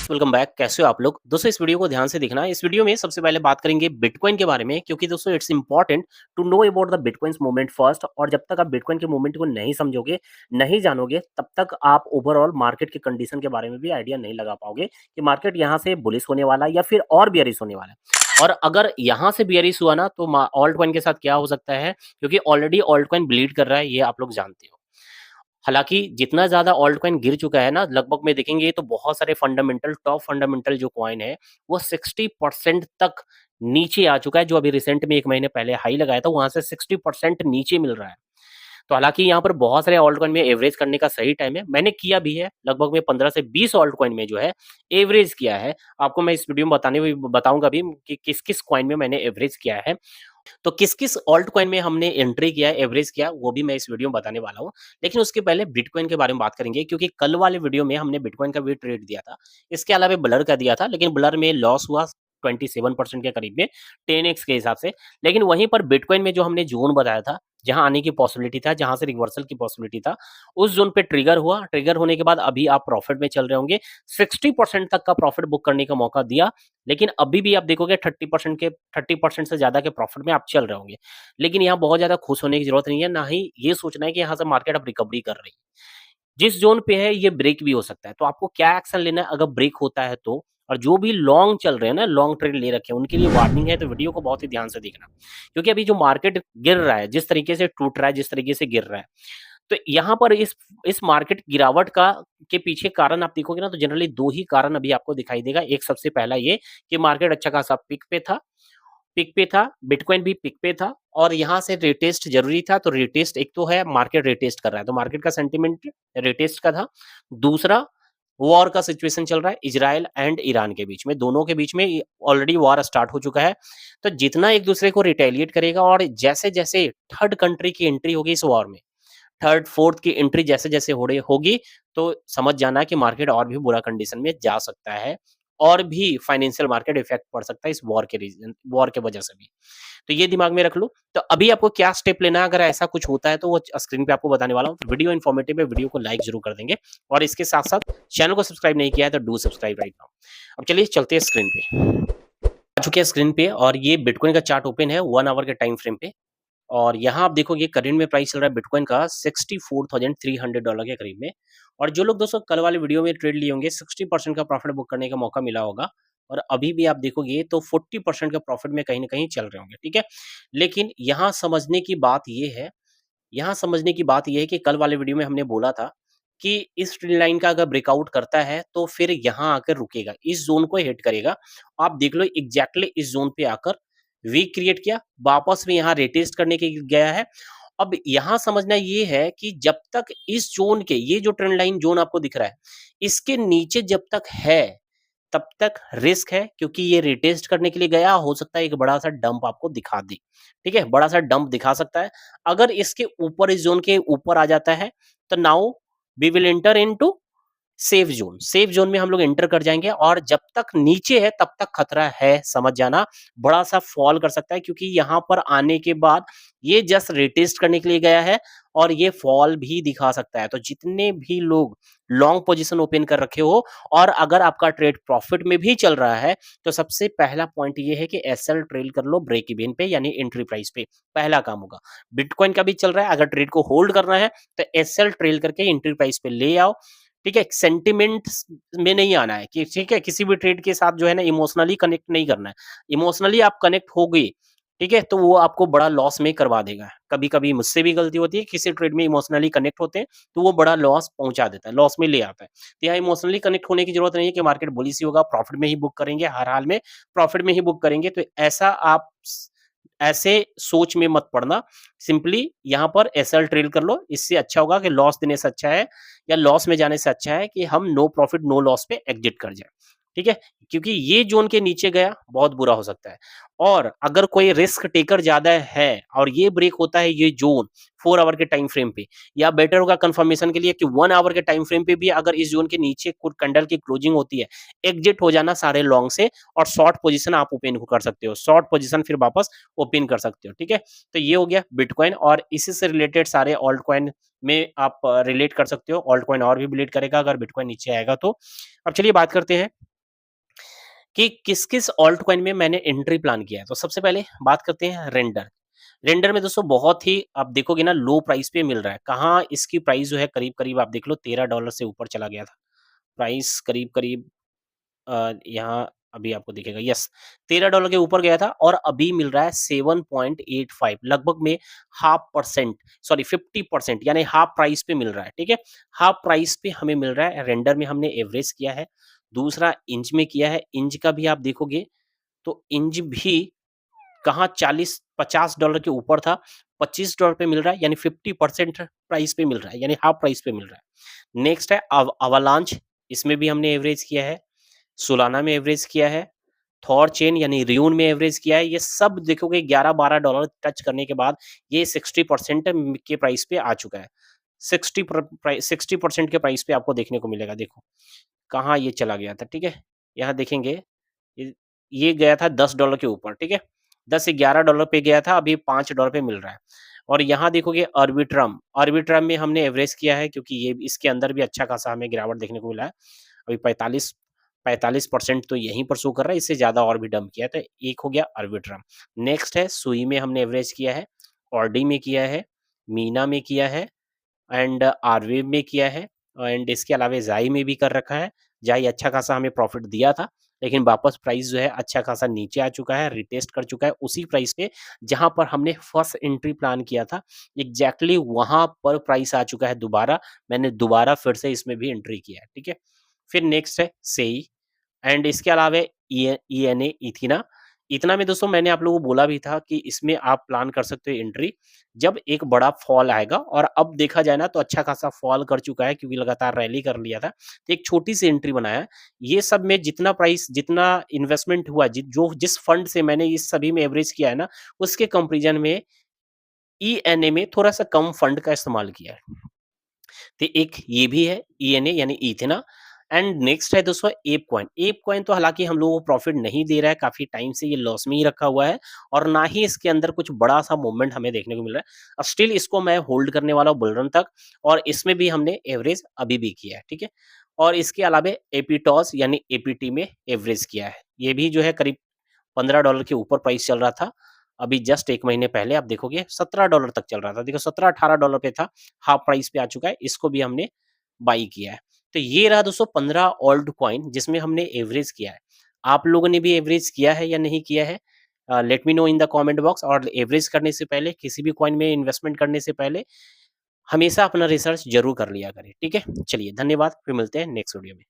Guys, welcome back. कैसे हो आप लोग? दोस्तों इस वीडियो को ध्यान से देखना। इस वीडियो में सबसे पहले बात करेंगे बिटकॉइन के बारे में, क्योंकि दोस्तों it's important to know about the bitcoins movement first. और जब तक आप बिटकॉइन के मूवमेंट को नहीं समझोगे, नहीं जानोगे, तब तक आप ओवरऑल मार्केट के कंडीशन के बारे में भी आइडिया नहीं लगा पाओगे कि मार्केट यहाँ से बुलिश होने वाला है या फिर और बियरिश होने वाला है। और अगर यहाँ से बियरिश हुआ ना, तो ऑल्ट कॉइन के साथ क्या हो सकता है, क्योंकि ऑलरेडी ऑल्ट कॉइन ब्लीड कर रहा है, ये आप लोग जानते हो। हालाँकि जितना ज़्यादा ऑल्ट कॉइन गिर चुका है ना, लगभग में देखेंगे तो बहुत सारे फंडामेंटल, टॉप फंडामेंटल जो कॉइन है, वो 60% तक नीचे आ चुका है। जो अभी रिसेंट में 1 महीने पहले हाई लगाया था, वहाँ से 60% नीचे मिल रहा है। तो हालाँकि यहाँ पर बहुत सारे ऑल्ट कॉइन में एवरेज करने का सही टाइम है। मैंने किया भी है, लगभग में 15 से 20 ऑल्ट कॉइन में जो है एवरेज किया है। आपको मैं इस वीडियो में बताऊँगा भी कि किस-किस कॉइन में मैंने एवरेज किया है। तो किस-किस ऑल्ट कॉइन में हमने एंट्री किया है, एवरेज किया, वो भी मैं इस वीडियो में बताने वाला हूँ। लेकिन उसके पहले बिटकॉइन के बारे में बात करेंगे, क्योंकि कल वाले वीडियो में हमने बिटकॉइन का भी ट्रेड दिया था। इसके अलावा ब्लर का दिया था, लेकिन ब्लर में लॉस हुआ 27% के करीब में, 10x के हिसाब से। लेकिन वहीं पर बिटकॉइन में जो हमने ज़ोन बताया था, जहाँ आने की पॉसिबिलिटी था, जहाँ से रिवर्सल की पॉसिबिलिटी था, उस ज़ोन पे ट्रिगर हुआ। ट्रिगर होने के बाद अभी आप प्रॉफिट में चल रहे होंगे। 60% तक का प्रॉफिट बुक करने का मौका दिया, लेकिन अभी भी आप देखोगे 30% से ज़्यादा के प्रॉफिट में आप चल रहे होंगे। लेकिन यहाँ बहुत ज़्यादा खुश होने की ज़रूरत नहीं है, ना ही ये सोचना है कि यहाँ से मार्केट अब रिकवरी कर रही है। जिस ज़ोन पे है ये ब्रेक भी हो सकता है, तो आपको क्या एक्शन लेना है अगर ब्रेक होता है तो? और जो भी लॉन्ग चल रहे हैं ना, लॉन्ग ट्रेड ले रखे हैं, उनके लिए वार्निंग है, तो वीडियो को बहुत ही ध्यान से देखना। क्योंकि अभी जो मार्केट गिर रहा है, जिस तरीके से टूट रहा है, जिस तरीके से गिर रहा है, तो यहाँ पर इस मार्केट गिरावट का के पीछे कारण आप देखोगे ना, तो जनरली 2 ही कारण अभी आपको दिखाई देगा। एक सबसे पहला ये कि मार्केट अच्छा खासा पिक पे था, बिटकॉइन भी पिक पे था, और यहाँ से रिटेस्ट ज़रूरी था। तो रिटेस्ट एक तो है, मार्केट रिटेस्ट कर रहा है, तो मार्केट का सेंटिमेंट रिटेस्ट का था। दूसरा, वॉर का सिचुएशन चल रहा है इज़राइल एंड ईरान के बीच में, दोनों के बीच में ऑलरेडी वॉर स्टार्ट हो चुका है। तो जितना एक-दूसरे को रिटेलिएट करेगा, और जैसे-जैसे थर्ड कंट्री की एंट्री होगी इस वॉर में, थर्ड, फोर्थ की एंट्री जैसे-जैसे होगी, तो समझ जाना कि मार्केट और भी बुरा कंडीशन में जा सकता है, और भी फाइनेंशियल मार्केट इफेक्ट पड़ सकता है इस वॉर के वजह से भी। तो ये दिमाग में रख लो। तो अभी आपको क्या स्टेप लेना है अगर ऐसा कुछ होता है, तो वो स्क्रीन पे आपको बताने वाला हूँ। तो वीडियो इन्फॉर्मेटिव है, वीडियो को लाइक ज़रूर कर देंगे, और इसके साथ-साथ चैनल को सब्सक्राइब नहीं किया है तो डू सब्सक्राइब राइट नाउ। अब चलिए चलते हैं स्क्रीन पे। आ चुके हैं स्क्रीन पे, और ये बिटकॉइन का चार्ट ओपन है 1 आवर के टाइम फ्रेम पे। और यहाँ आप देखोगे करंट में प्राइस चल रहा है बिटकॉइन का $64,300 के करीब में। और जो लोग दोस्तों कल वाले वीडियो में ट्रेड लिए होंगे, 60% का प्रॉफिट बुक करने का मौका मिला होगा, और अभी भी आप देखोगे तो 40% का प्रॉफिट में कहीं न कहीं चल रहे होंगे, ठीक है? लेकिन यहाँ समझने की बात ये है कि कल वाले वीडियो में हमने बोला था कि इस ट्रेंड लाइन का अगर ब्रेकआउट करता है, तो फिर यहाँ आकर रुकेगा, इस ज़ोन को हिट करेगा। आप देख लो एग्ज़ैक्टली इस ज़ोन पे आकर वीक क्रिएट किया, वापस में यहाँ रिटेस्ट करने के गया है। अब यहाँ समझना ये है कि जब तक इस ज़ोन के, ये जो ट्रेंड लाइन ज़ोन आपको दिख रहा है, इसके नीचे जब तक है, तब तक रिस्क है, क्योंकि ये रिटेस्ट करने के लिए गया, हो सकता है एक बड़ा-सा डंप आपको दिखा दे, ठीक है? बड़ा-सा डंप दिखा सकता है। अगर इसके ऊपर, इस ज़ोन के ऊपर आ जाता है, तो now we will enter into safe zone में हम लोग एंटर कर जाएंगे, और जब तक नीचे है तब तक खतरा है, समझ जाना। बड़ा सा फॉल कर सकता है, क्योंकि यहाँ पर आने के बाद ये जस्ट रिटेस्ट करने के लिए गया है, और ये फॉल भी दिखा सकता है। तो जितने भी लोग लॉन्ग पोजीशन ओपन कर रखे हो, और अगर आपका ट्रेड प्रॉफिट में भी चल रहा है, तो सबसे पहला पॉइंट ये है कि एसएल ट्रेल कर लो ब्रेक इवन पे, यानी एंट्री प्राइस पे। पहला काम होगा। बिटकॉइन का भी चल रहा है, अगर ट्रेड को होल्ड करना है तो एसएल ट्रेल करके एंट्री प्राइस पे ले आओ, ठीक है? सेंटिमेंट्स में नहीं आना है कि ठीक है, किसी भी ट्रेड के साथ जो है ना इमोशनली कनेक्ट नहीं करना है। इमोशनली आप कनेक्ट हो गए, ठीक है? तो वो आपको बड़ा लॉस में करवा देगा। कभी-कभी मुझसे भी गलती होती है, किसी ट्रेड में इमोशनली कनेक्ट होते हैं, तो वो बड़ा लॉस पहुँचा देता है, लॉस में ले आता है। तो यहाँ इमोशनली कनेक्ट होने की ज़रूरत नहीं है कि मार्केट बुलिश ही होगा, प्रॉफिट में ही बुक करेंगे, हर हाल में प्रॉफिट में ही बुक करेंगे। तो ऐसे सोच में मत पड़ना। सिंपली यहाँ पर एसएल ट्रेल कर लो, इससे अच्छा होगा कि लॉस देने से अच्छा है, या लॉस में जाने से अच्छा है कि हम नो प्रॉफिट नो लॉस पे एग्जिट कर जाए, ठीक है? क्योंकि ये जोन के नीचे गया, बहुत बुरा हो सकता है। और अगर कोई रिस्क टेकर ज्यादा है और ये ब्रेक होता है, ये जोन 4 आवर के टाइम फ्रेम पे, या बेटर होगा कंफर्मेशन के लिए कि 1 आवर के टाइम फ्रेम पे भी अगर इस जोन के नीचे कुछ कैंडल की क्लोजिंग होती है, एग्जिट हो जाना सारे लॉन्ग से, और शॉर्ट पोजीशन आप ओपन कर सकते हो, शॉर्ट पोजीशन फिर वापस ओपन कर सकते हो, ठीक है? तो ये हो गया बिटकॉइन, और इसी से रिलेटेड सारे ऑल्ट कॉइन में आप रिलेट कर सकते हो। ऑल्ट कॉइन और भी बिलीड करेगा अगर बिटकॉइन नीचे आएगा तो। अब चलिए बात करते हैं कि किस-किस ऑल्ट कॉइन में मैंने एंट्री प्लान किया है। तो सबसे पहले बात करते हैं रेंडर। रेंडर में दोस्तों बहुत ही आप देखोगे ना लो प्राइस पे मिल रहा है। कहाँ इसकी प्राइस जो है करीब-करीब आप देख लो $13 से ऊपर चला गया था। प्राइस करीब-करीब यहाँ अभी आपको दिखेगा यस $13 के ऊपर गया था और अभी मिल रहा है 7.85 लगभग में हाफ परसेंट सॉरी 50% यानी हाफ प्राइस पे मिल रहा है, ठीक है? हाफ प्राइस पे हमें मिल रहा है। रेंडर में हमने एवरेज किया है, दूसरा इंच में किया है। इंच का भी आप देखोगे तो इंच भी कहाँ 40-50 डॉलर के ऊपर था, $25 पे मिल रहा है यानी 50% प्राइस पे मिल रहा है, यानी हाफ प्राइस पे मिल रहा है। नेक्स्ट है अवालांच, इसमें भी हमने एवरेज किया है, सोलाना में एवरेज किया है, थॉर चेन यानी रियून में एवरेज किया है। ये सब देखोगे 11-12 डॉलर टच करने के बाद ये 60% के प्राइस पे आ चुका है। 60% के प्राइस पे आपको देखने को मिलेगा। देखो, कहाँ ये चला गया था, ठीक है? यहाँ देखेंगे ये ये गया था $10 के ऊपर, ठीक है? 10 से $11 पे गया था, अभी $5 पे मिल रहा है। और यहाँ देखोगे अर्बिट्रम, अर्बिट्रम में हमने एवरेज किया है क्योंकि ये इसके अंदर भी अच्छा खासा हमें गिरावट देखने को मिला है। अभी 45% तो यहीं पर शो कर रहा है, इससे ज़्यादा और भी डंप किया है, तो एक हो गया अर्बिट्रम। नेक्स्ट है सुई में हमने एवरेज किया है, ऑर्डी में किया है, मीना में किया है एंड आरवेव में किया है एंड इसके अलावा ज़ाई में भी कर रखा है। ज़ाई अच्छा खासा हमें प्रॉफ़िट दिया था, लेकिन वापस प्राइस जो है अच्छा खासा नीचे आ चुका है, रिटेस्ट कर चुका है उसी प्राइस पे जहाँ पर हमने फर्स्ट एंट्री प्लान किया था। एग्ज़ैक्टली वहाँ पर प्राइस आ चुका है दोबारा, मैंने दोबारा फिर से इसमें भी एंट्री किया है, ठीक है? फिर नेक्स्ट है सेई एंड इसके अलावा ईएनए इथीना। इतना में दोस्तों मैंने आप लोगों को बोला भी था कि इसमें आप प्लान कर सकते हो एंट्री जब एक बड़ा फॉल आएगा और अब देखा जाए ना तो अच्छा खासा फॉल कर चुका है क्योंकि लगातार रैली कर लिया था। तो एक छोटी सी एंट्री बनाया है। ये सब में जितना प्राइस जितना इन्वेस्टमेंट हुआ जो जिस फंड से मैंने इस सभी में एवरेज किया है ना उसके कंपैरिजन में ईएनए में थोड़ा-सा कम फंड का इस्तेमाल किया है। तो एक ये भी है ईएनए यानी इथेना एंड नेक्स्ट है दोस्तों एप कॉइन। एप कॉइन तो हालांकि हम लोगों को प्रॉफिट नहीं दे रहा है, काफी टाइम से ये लॉस में ही रखा हुआ है और ना ही इसके अंदर कुछ बड़ा सा मूवमेंट हमें देखने को मिल रहा है। स्टिल इसको मैं होल्ड करने वाला हूँ बुल रन तक और इसमें भी हमने एवरेज अभी भी किया है, ठीक है? और इसके अलावा एपीटॉस यानी एपीटी में एवरेज किया है। ये भी जो है करीब $15 के ऊपर प्राइस चल रहा था। अभी जस्ट 1 महीने पहले आप देखोगे $17 तक चल रहा था। देखो 17-18 डॉलर पे था, हाफ प्राइस पे आ चुका है। इसको भी हमने बाई किया है। तो ये रहा दोस्तों 15 ऑल्ट कॉइन जिसमें हमने एवरेज किया है। आप लोगों ने भी एवरेज किया है या नहीं किया है? Let me know in the comment box और एवरेज करने से पहले किसी भी कॉइन में इन्वेस्टमेंट करने से पहले हमेशा अपना रिसर्च ज़रूर कर लिया करें, ठीक है? चलिए धन्यवाद, फिर मिलते हैं नेक्स्ट वीडियो में।